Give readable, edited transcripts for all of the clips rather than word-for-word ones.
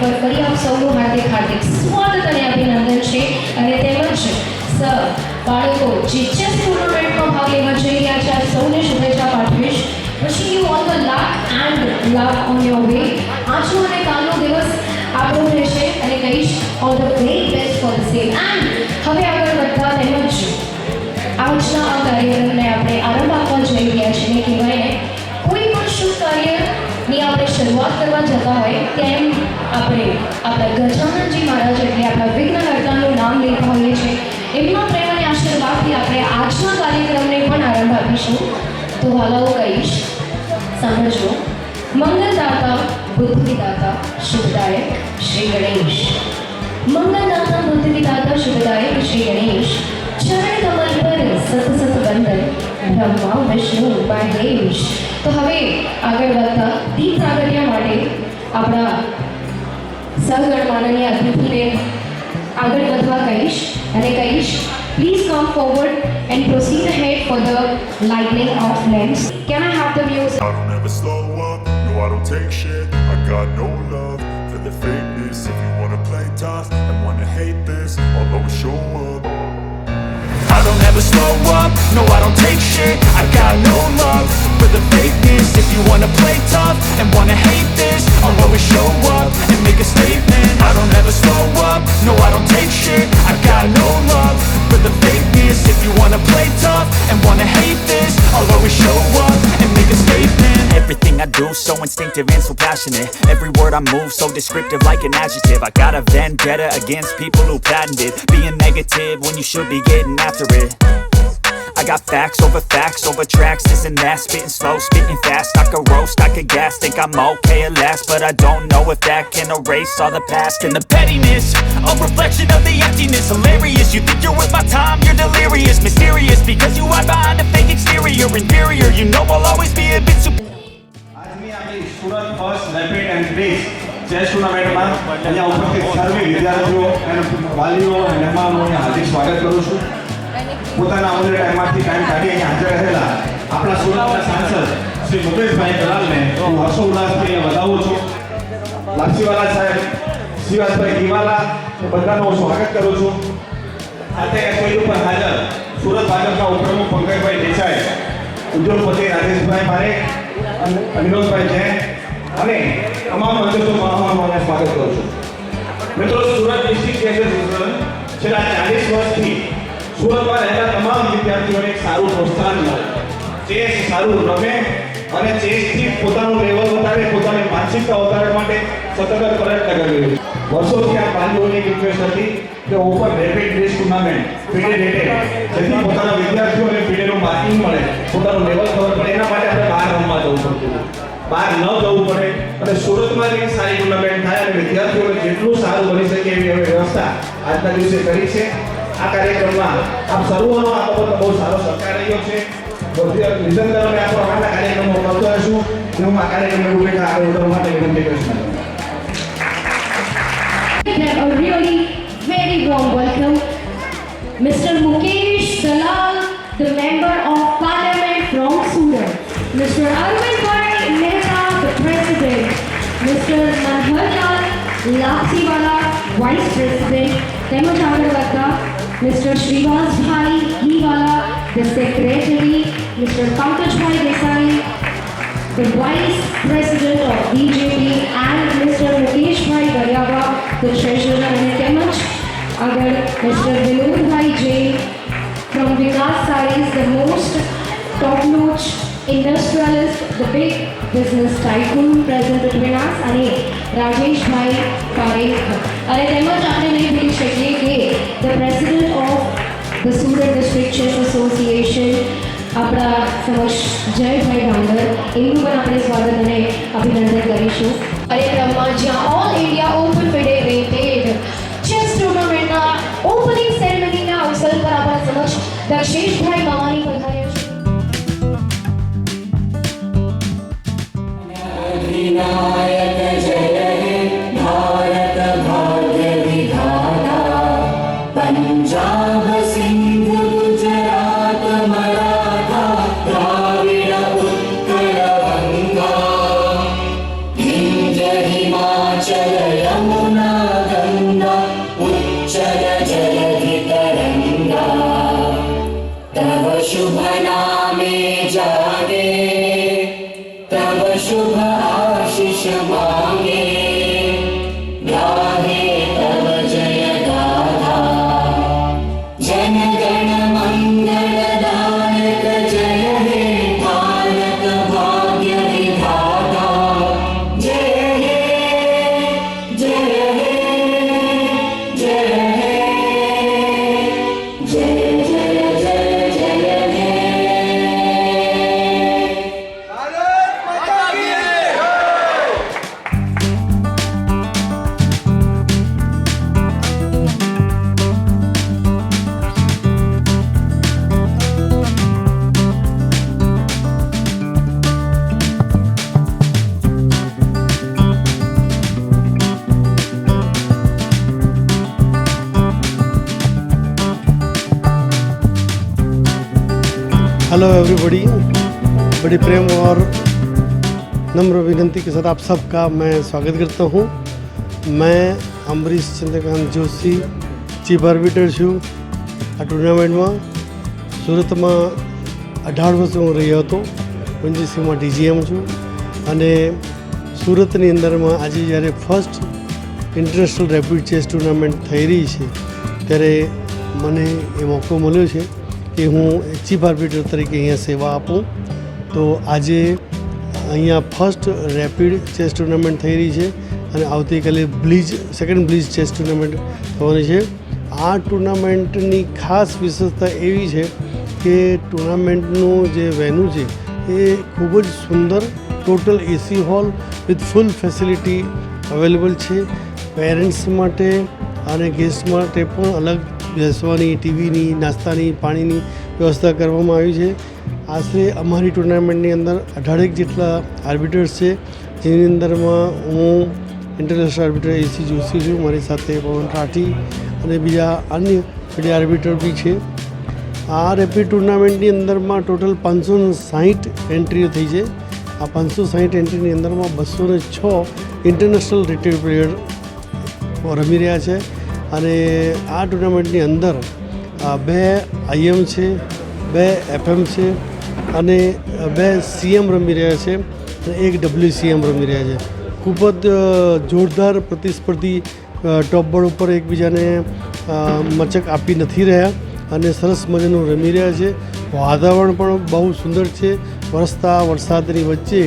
પર ફરી આપ સૌનું હાર્દિક સ્વાગત અને અભિનંદન છે અને તેમજ બાળકો જે ચેસ ટુર્નામેન્ટમાં ભાગ લેવા જઈ રહ્યા છે આ સૌને શુભેચ્છા પાઠવીશ. wishing you all the luck and love on your way. આજનો અને કાલનો દિવસ આપણો રહેશે અને કહીશ all the very best for the same. and હવે આગળ વધતા તેમજ આજના આ કાર્યક્રમને આપણે આરંભ આપવા જઈ રહ્યા છીએ. કહેવાય ને કોઈ પણ શુભ કાર્યની આપણે શરૂઆત કરવા જતા હોય તેમ આપણે આપણા ગજાનનજી મહારાજ એટલે આપણા વિઘ્નહર્તાનું નામ લેતા હોઈએ છીએ. એમના પ્રેમ અને આશીર્વાદથી આપણે આજના કાર્યક્રમને પણ આરંભ આપીશું. તો વાલાઓ કહીશ સમજો. મંગલદાતા બુદ્ધિદાતા શુભદાયક શ્રી ગણેશ. મંગલદાતા બુદ્ધિદાતા શુભદાયક શ્રી ગણેશ. ચરણ કમલ પર સત સત વંદન બ્રહ્મા વિષ્ણુ મહેશ. તો હવે આગળ વધતા દીપ પ્રાગટ્ય માટે આપણા સહગણમાનની અતિથિને આગળ વધવા કહીશ અને કહીશ please come forward and proceed ahead for the lighting of lamps. Can I have the music? I don't ever slow up, no I don't take shit. I got no love for the fakeness. If you wanna play tough and wanna hate this, I'll always show up. I don't ever slow up, no I don't take shit. I got no love for the fakeness. If you wanna play tough and wanna hate this, I'll always show up and make a statement. I don't ever slow up, no I don't take shit. I got no love for the fakeness. If you wanna play tough and wanna hate this, I'll always show up and make a statement. Everything I do so instinctive and so passionate. Every word I move so descriptive like an adjective. I got a vendetta against people who patented being negative when you should be getting after it. I got facts over tracks, this and that. Spitting slow, spitting fast. I could roast, I could gas. Think I'm okay at last, but I don't know if that can erase all the past. And the pettiness, a reflection of the emptiness. Hilarious, you think you're worth my time, you're delirious. Mysterious, because you hide behind a fake exterior. Inferior, you know I'll always be a bit superior. આજની આપણી Surat first rapid and brief chess ટુર્નામેન્ટમાં અહીંયા ઉપસ્થિત સર્વે વિદ્યાર્થીઓ અને વાલીઓ અને મહેમાનોને હાર્દિક સ્વાગત કરું છું. પોતાના અમૂલ્ય ટાઈમમાંથી ટાઈમ કાઢી અહીંયા હાજર રહેલા આપણા સુરતના સાંસદ શ્રી મુકેશભાઈ દલાલને હું હર્ષોલ્લાસથી વધાવું છું. લાપસીવાલા સાહેબ, શિવાસભાઈ દિવાલા એ બધાનું હું સ્વાગત કરું છું. સાથે કોઈ ઉપર હાજર સુરત ભાજપના ઉપપ્રમુખ પંકજભાઈ દેસાઈ, ઉદ્યોગપતિ રાજેશભાઈ પારેખ, વિનોદભાઈ જૈન અને તમામ મહેમાનોને સ્વાગત કરું છું. મિત્રો, સુરત ડિસ્ટ્રિક્ટ ચેસ એસોસિએશન છેલ્લા 40 વર્ષથી સુરતમાં રહેલા તમામ વિદ્યાર્થીઓને એક સારું પ્રોત્સાહન મળે, ચેસ સારું રમે અને ચેસથી પોતાનું લેવલ વધારે, પોતાની માનસિકતા વધારવા માટે સતત પ્રયત્ન કરી રહ્યું છે. વર્ષોથી આ વાલીઓની રિક્વેસ્ટ હતી કે open rapid race tournament FIDE rated, જેથી પોતાના વિદ્યાર્થીઓને ફીડેનું માર્કિંગ મળે, પોતાનું લેવલ ખબર પડે. એના માટે આપણે બહાર રમવા જવું પડતું, બહાર ન જવું પડે અને સુરતમાં જ એક સારી ટુર્નામેન્ટ થાય અને વિદ્યાર્થીઓને જેટલું સારું બની શકે એવી વ્યવસ્થા આજના દિવસે કરી છે. આ કાર્યક્રમમાં આપ સર્વનો આ બાબતનો બહુ સારો સહકાર રહ્યો છે. નિરંતર આપણે આપણા કાર્યક્રમો કરતા રહીશું અને હું આ કાર્યક્રમને રૂપરેખા આગળ વધારવા માટે વિનંતી કરીશ. A really very warm welcome, Mr. Mukesh Dalal, the Member of Parliament from Surat, Mr. Arvind Bhai Mehta, the President, Mr. Manharlal Lapsiwala, Vice President, તેમજ આગળ વધતા Mr. Srivasbhai Giwala, the Secretary, Mr. Pankajbhai Desai, the Vice President of BJP, and Mr. Mukeshbhai Garyawa, the Treasurer, and તેમજ આગળ Mr. Vinodbhai Jain from Vikas Sarees, the most top-notch industrialist, the big business tycoon present between us, અને રાજેશભાઈ પારેખ. અને તેમજ આપણે નહીં ભૂલી શકીએ કે the President of the Surat District Chess Association, આપણા સમક્ષ જયભાઈ ડાંગર, એમનું પણ આપણે સ્વાગત અને અભિનંદન કરીશું. કાર્યક્રમમાં જ્યાં all India open FIDE rated chess ટુર્નામેન્ટના ઓપનિંગ સેરેમનીના અવસર પર આપણા સમક્ષ દક્ષેશભાઈ માવાની પધાર્યા છે. विनायक जय हे भारत भाग्य विधाता, पंजाब सिंध गुजरात मराठा द्राविड उत्कल गंगा, विंध्य हिमाचल यमुना शुभ आशीष मांगे गाहे तव जय गाथा जन गण मंगलदायक जय हे भारत भाग्य विधाता जय हे जय हे जय हे जय जय जय जय हे हेलो एवरीबॉडी, बड़ी प्रेम और नम्र विनती के साथ आप सबका मैं स्वागत करता हूँ। मैं अमरीश चंद्रकांत जोशी चीफ आर्बिटर छूँ। आ टूर्नामेंट में सूरत में 18 वर्ष हूँ रह्यो हतो। ONGC में DGM छूँ अने सूरतनी अंदर में आज जयरे first international rapid chess tournament थई रही है त्यारे मने ए मौको मळ्यो छे कि हूँ चीफ आर्बिटर तरीके अँ सेवा आपूँ। तो आज अँ फर्स्ट रेपिड चेस टूर्नामेंट थई रही है और आवती काले ब्लीज सेकंड ब्लीज चेस टूर्नामेंट थवानी है। आ टूर्नामेंटनी खास विशेषता एवी है कि टूर्नामेंटनु जे वेन्यू है ये खूब ज सुंदर total AC hall with full facility available है। पेरेंट्स माटे अने गेस्ट माटे पण अलग બેસવાની ટીવીની નાસ્તાની પાણીની વ્યવસ્થા કરવામાં આવી છે। આશરે અમારી ટુર્નામેન્ટની અંદર 18 જેટલા આર્બિટર્સ છે જેની અંદરમાં હું ઇન્ટરનેશનલ આર્બિટર AC જોશી છું, મારી સાથે પવન રાઠી અને બીજા અન્ય બે આર્બિટર બી છે। આ રેપિડ ટુર્નામેન્ટની અંદરમાં ટોટલ 560 એન્ટ્રીઓ થઈ છે। આ 560 એન્ટ્રીની અંદરમાં 206 ઇન્ટરનેશનલ રેટેડ પ્લેયર રમી રહ્યા છે। અને આ ટુર્નામેન્ટની અંદર 2 IM છે, 2 FM છે અને 2 CM રમી રહ્યા છે અને 1 WCM રમી રહ્યા છે। ખૂબ જ જોરદાર પ્રતિસ્પર્ધી ટોપ બોર્ડ ઉપર એકબીજાને મચક આપી નથી રહ્યા અને સરસ મજાનું રમી રહ્યા છે। વાતાવરણ પણ બહુ સુંદર છે। વરસતા વરસાદની વચ્ચે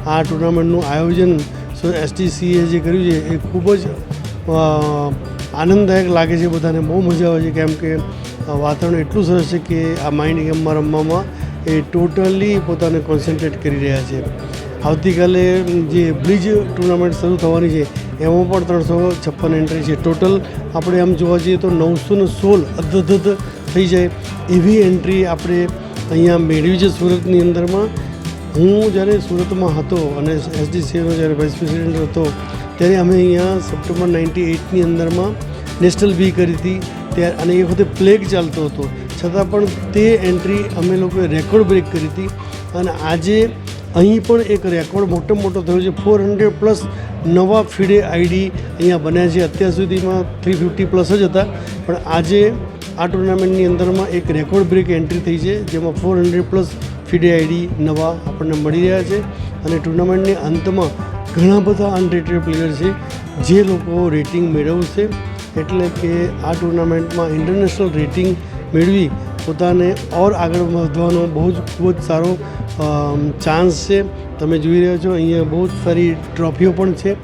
આ ટુર્નામેન્ટનું આયોજન STCએ જે કર્યું છે એ ખૂબ જ આનંદદાયક લાગે છે। બધાને બહુ મજા આવે છે કેમ કે વાતાવરણ એટલું સરસ છે કે આ માઇન્ડ ગેમમાં રમવામાં એ ટોટલી પોતાને કોન્સન્ટ્રેટ કરી રહ્યા છે। આવતીકાલે જે બ્લીજ ટુર્નામેન્ટ શરૂ થવાની છે એમાં પણ 356 એન્ટ્રી છે। ટોટલ આપણે આમ જોવા જઈએ તો 916 અધધ થઈ જાય એવી એન્ટ્રી આપણે અહીંયા મેળવી છે સુરતની અંદરમાં। હું જ્યારે સુરતમાં હતો અને SDCનો જ્યારે વાઇસ પ્રેસિડેન્ટ હતો ત્યારે અમે અહીંયા સપ્ટેમ્બર 98ની અંદરમાં નેશનલ બી કરી હતી ત્યારે અને એ વખતે પ્લેગ ચાલતો હતો છતાં પણ તે એન્ટ્રી અમે લોકોએ રેકોર્ડ બ્રેક કરી હતી અને આજે અહીં પણ એક રેકોર્ડ મોટામાં મોટો થયો છે। 400+ નવા ફીડે ID અહીંયા બન્યા છે। અત્યાર સુધીમાં 350+ જ હતા પણ આજે આ ટુર્નામેન્ટની અંદરમાં એક રેકોર્ડ બ્રેક એન્ટ્રી થઈ છે જેમાં 400+ ફીડે ID નવા આપણને મળી રહ્યા છે અને ટુર્નામેન્ટની અંતમાં ઘણા બધા અનરેટેડ પ્લેયર છે જે લોકો રેટિંગ મેળવશે એટલે કે આ ટુર્નામેન્ટમાં ઇન્ટરનેશનલ રેટિંગ મેળવી પોતાને ઓર આગળ વધવાનો બહુ જ ખૂબ જ સારો ચાન્સ છે। તમે જોઈ રહ્યા છો અહીંયા બહુ જ સારી ટ્રોફીઓ પણ છે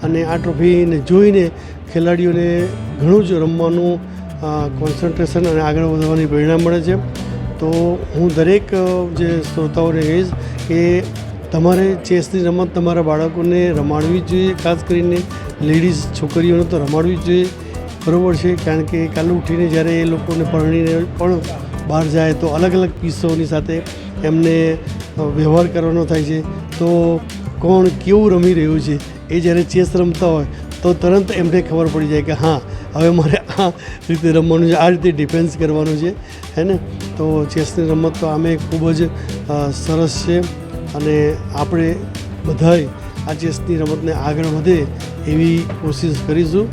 અને આ ટ્રોફીને જોઈને ખેલાડીઓને ઘણું જ રમવાનું કોન્સન્ટ્રેશન અને આગળ વધવાની પ્રેરણા મળે છે। તો હું દરેક જે શ્રોતાઓને કહીશ કે તમારે ચેસની રમત તમારા બાળકોને રમાડવી જ જોઈએ, ખાસ કરીને લેડીઝ છોકરીઓને તો રમાડવી જ જોઈએ, બરાબર છે। કારણ કે કાલે ઉઠીને જ્યારે એ લોકોને પરણીને પણ બહાર જાય તો અલગ અલગ કિસ્સાઓની સાથે એમને વ્યવહાર કરવાનો થાય છે। તો કોણ કેવું રમી રહ્યું છે એ જ્યારે ચેસ રમતા હોય તો તરત એમને ખબર પડી જાય કે હા હવે મારે આ રીતે રમવાનું છે, આ રીતે ડિફેન્સ કરવાનું છે, હે ને। તો ચેસની રમત તો આમે ખૂબ જ સરસ છે અને આપણે બધાય આ ચેસની રમતને આગળ વધે એવી કોશિશ કરીશું।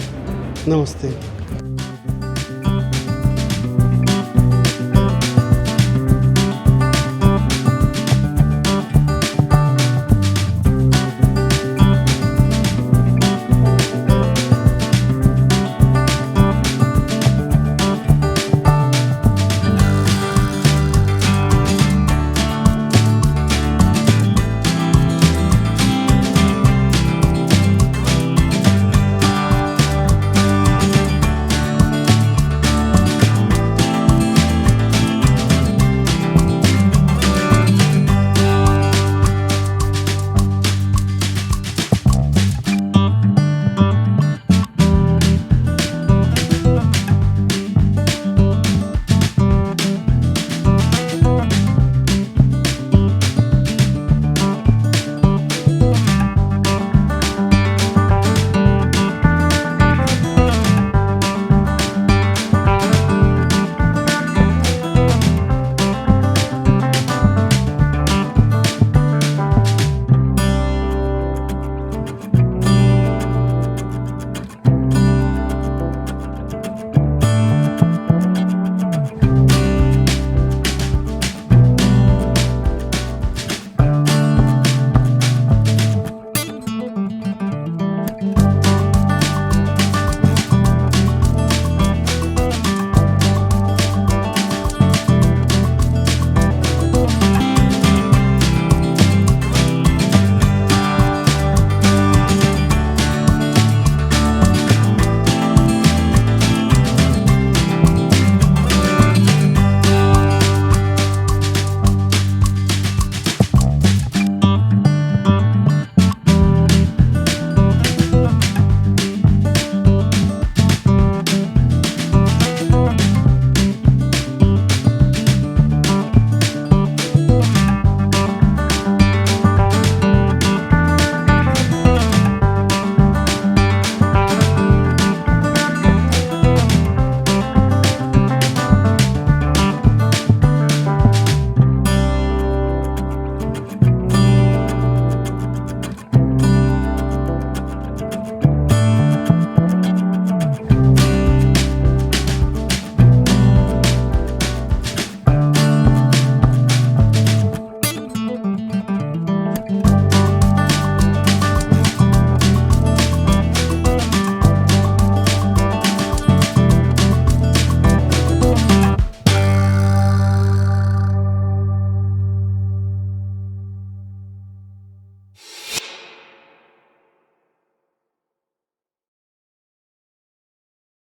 નમસ્તે।